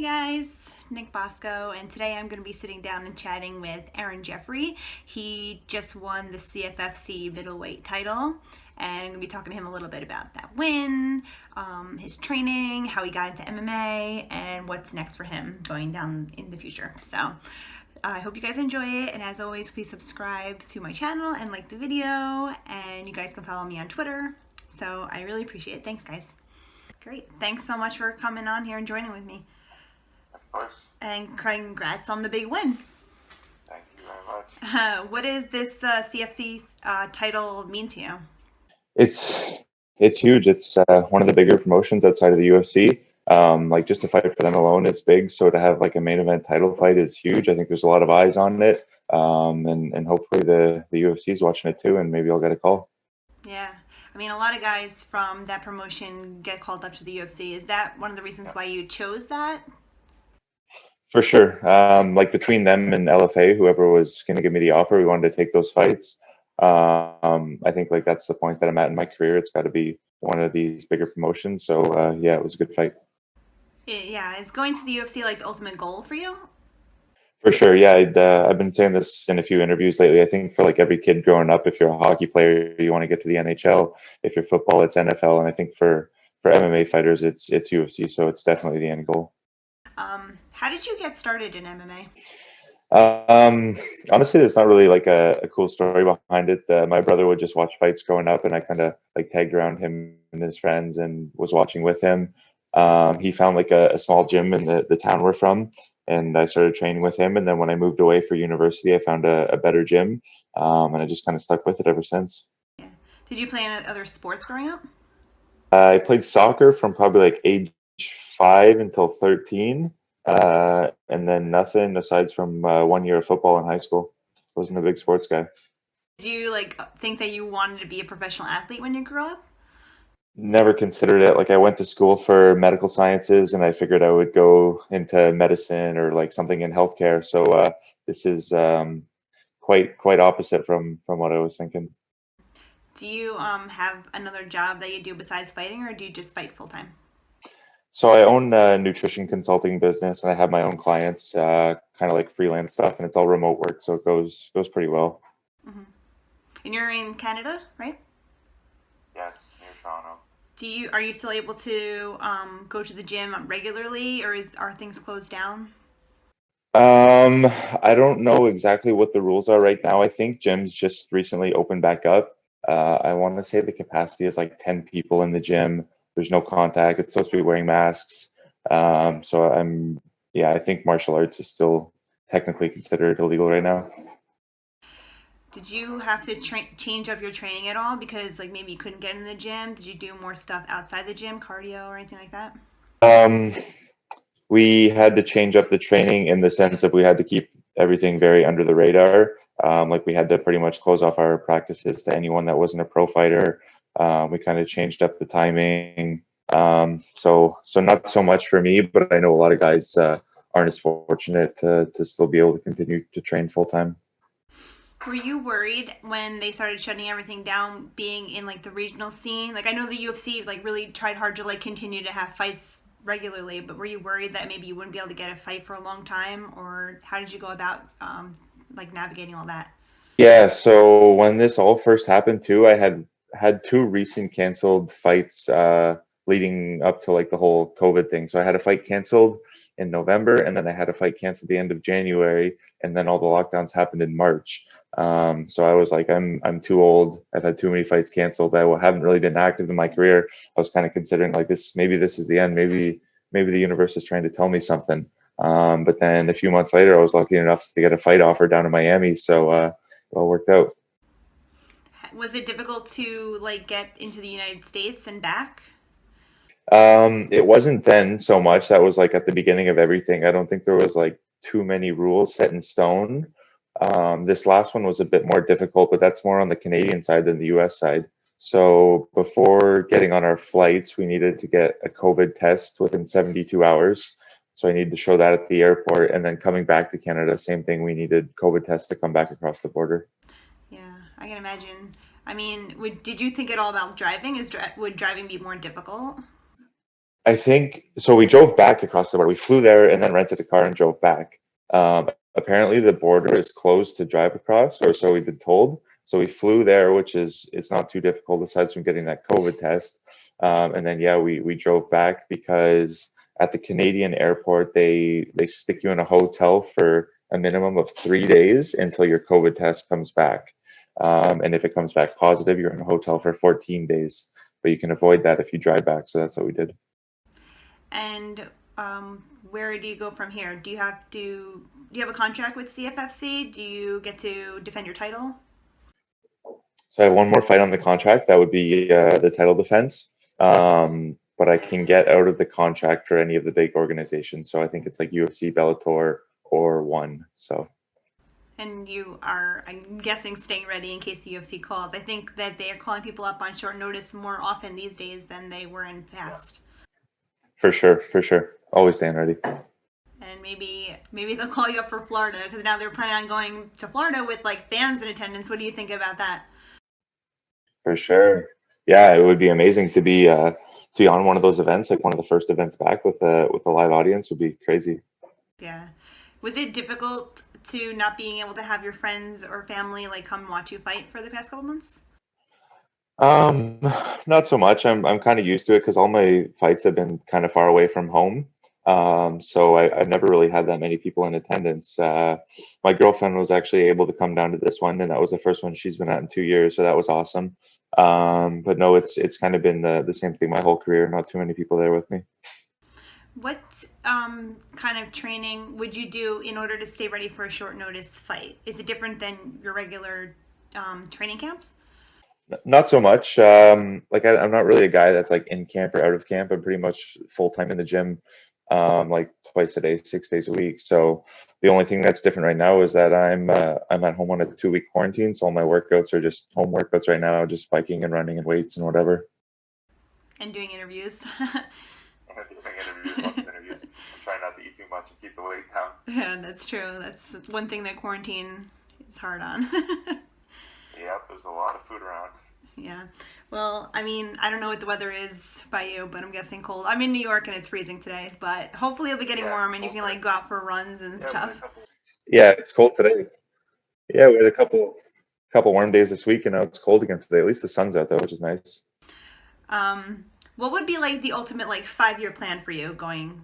Guys, Nick Bosco, and today I'm going to be sitting down and chatting with Aaron Jeffery. He just won the CFFC middleweight title, and I'm going to be talking to him a little bit about that win, his training, how he got into MMA, and what's next for him going down in the future. So I hope you guys enjoy it, and as always, please subscribe to my channel and like the video, and you guys can follow me on Twitter. So I really appreciate it. Thanks, guys. Great. Thanks so much for coming on here and joining with me. Of course. And congrats on the big win. Thank you very much. What does this CFC title mean to you? It's huge. It's one of the bigger promotions outside of the UFC. Like just to fight for them alone is big. So to have like a main event title fight is huge. I think there's a lot of eyes on it. And hopefully the UFC is watching it too, and maybe I'll get a call. Yeah. I mean, a lot of guys from that promotion get called up to the UFC. Is that one of the reasons why you chose that? For sure. Like between them and LFA, whoever was going to give me the offer, we wanted to take those fights. I think like that's the point that I'm at in my career. It's got to be one of these bigger promotions. So yeah, it was a good fight. Yeah. Is going to the UFC like the ultimate goal for you? For sure. Yeah, I've been saying this in a few interviews lately. I think for like every kid growing up, if you're a hockey player, you want to get to the NHL. If you're football, it's NFL. And I think for MMA fighters, it's UFC. So it's definitely the end goal. How did you get started in MMA? Honestly, there's not really like a cool story behind it. My brother would just watch fights growing up, and I kind of like tagged around him and his friends and was watching with him. He found like a small gym in the town we're from, and I started training with him. And then when I moved away for university, I found a better gym, and I just kind of stuck with it ever since. Yeah. Did you play any other sports growing up? I played soccer from probably like age 5 until 13, and then nothing aside from 1 year of football in high school. Wasn't a big sports guy. Did you like think that you wanted to be a professional athlete when you grew up? Never considered it. Like I went to school for medical sciences, and I figured I would go into medicine or like something in healthcare. So this is quite opposite from what I was thinking. Do you have another job that you do besides fighting, or do you just fight full time? So I own a nutrition consulting business, and I have my own clients, kind of like freelance stuff, and it's all remote work, so it goes pretty well. Hmm. And you're in Canada, right? Yes, near Toronto. Are you still able to go to the gym regularly, or are things closed down? Um, I don't know exactly what the rules are right now. I think gyms just recently opened back up. I want to say the capacity is like 10 people in the gym. There's no contact. It's supposed to be wearing masks. Yeah, I think martial arts is still technically considered illegal right now. Did you have to change up your training at all because like maybe you couldn't get in the gym? Did you do more stuff outside the gym, cardio or anything like that? Um, we had to change up the training in the sense that we had to keep everything very under the radar. Like we had to pretty much close off our practices to anyone that wasn't a pro fighter. We kind of changed up the timing. So not so much for me, but I know a lot of guys aren't as fortunate to still be able to continue to train full time. Were you worried when they started shutting everything down, being in like the regional scene? Like I know the UFC like really tried hard to like continue to have fights regularly, but were you worried that maybe you wouldn't be able to get a fight for a long time, or how did you go about like navigating all that? Yeah, so when this all first happened too, I had two recent canceled fights leading up to like the whole COVID thing. So I had a fight canceled in November, and then I had a fight canceled the end of January, and then all the lockdowns happened in March. So I was like, I'm too old. I've had too many fights canceled. I haven't really been active in my career. I was kind of considering like this is the end. Maybe the universe is trying to tell me something. But then a few months later, I was lucky enough to get a fight offer down in Miami. So it all worked out. Was it difficult to like get into the United States and back? It wasn't then so much. That was like at the beginning of everything. I don't think there was like too many rules set in stone. This last one was a bit more difficult, but that's more on the Canadian side than the US side. So before getting on our flights, we needed to get a COVID test within 72 hours. So I needed to show that at the airport. And then coming back to Canada, same thing. We needed COVID tests to come back across the border. Yeah, I can imagine. I mean, did you think at all about driving? Would driving be more difficult? I think so. We drove back across the border. We flew there and then rented a car and drove back. Apparently, the border is closed to drive across, or so we've been told. So we flew there, which is it's not too difficult aside from getting that COVID test. And then yeah, we drove back because at the Canadian airport they stick you in a hotel for a minimum of 3 days until your COVID test comes back. And if it comes back positive, you're in a hotel for 14 days. But you can avoid that if you drive back. So that's what we did. And where do you go from here? Do you have a contract with CFFC? Do you get to defend your title? So I have one more fight on the contract. That would be the title defense. But I can get out of the contract for any of the big organizations. So I think it's like UFC, Bellator, or one. So And you are, I'm guessing, staying ready in case the UFC calls. I think that they are calling people up on short notice more often these days than they were in the past. for sure, for sure. Always staying ready. And maybe they'll call you up for Florida because now they're planning on going to Florida with like fans in attendance. What do you think about that? For sure. Yeah, it would be amazing to be on one of those events, like one of the first events back with a live audience would be crazy. Yeah. Was it difficult to not being able to have your friends or family like come watch you fight for the past couple months? Um, Not so much. I'm kind of used to it because all my fights have been kind of far away from home. So I've never really had that many people in attendance. My girlfriend was actually able to come down to this one, and that was the first one she's been at in 2 years, so that was awesome. But no, it's kind of been the same thing my whole career. Not too many people there with me. What kind of training would you do in order to stay ready for a short notice fight? Is it different than your regular training camps? Not so much. Like I'm not really a guy that's like in camp or out of camp. I'm pretty much full time in the gym, like twice a day, 6 days a week. So the only thing that's different right now is that I'm at home on a 2 week quarantine. So all my workouts are just home workouts right now, just biking and running and weights and whatever. And doing interviews. I'm doing interviews, lots of interviews. I'm trying not to eat too much and keep the weight down. Yeah, that's true. That's one thing that quarantine is hard on. Yep, there's a lot of food around. Yeah. Well, I mean, I don't know what the weather is by you, but I'm guessing cold. I'm in New York and it's freezing today, but hopefully it'll be getting Yeah, warm and you can like go out for runs and stuff. yeah, it's cold today. Yeah, we had a couple warm days this week, and now it's cold again today. At least the sun's out though, which is nice. What would be like the ultimate like 5-year plan for you going,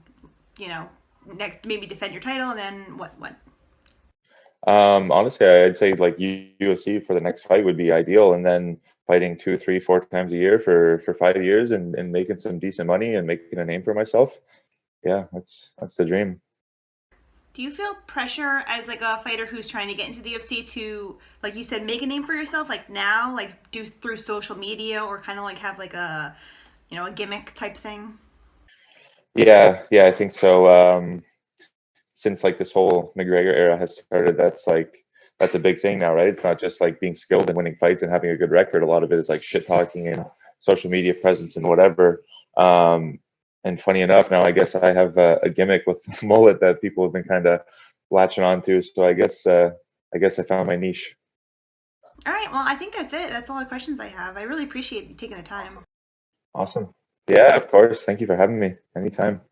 you know, next maybe defend your title and then what? Honestly, I'd say like UFC for the next fight would be ideal, and then fighting 2, 3, 4 times a year for 5 years and making some decent money and making a name for myself. Yeah, that's the dream. Do you feel pressure as like a fighter who's trying to get into the UFC to, like you said, make a name for yourself, like now, like do through social media or kind of like have like a, a gimmick type thing? Yeah, yeah, I think so. Since like this whole McGregor era has started, that's a big thing now, right? It's not just like being skilled and winning fights and having a good record. A lot of it is like shit talking and social media presence and whatever. And funny enough, now I guess I have a gimmick with mullet that people have been kind of latching on to. So I guess I found my niche. All right. Well, I think that's it. That's all the questions I have. I really appreciate you taking the time. Awesome. Yeah, of course. Thank you for having me. Anytime.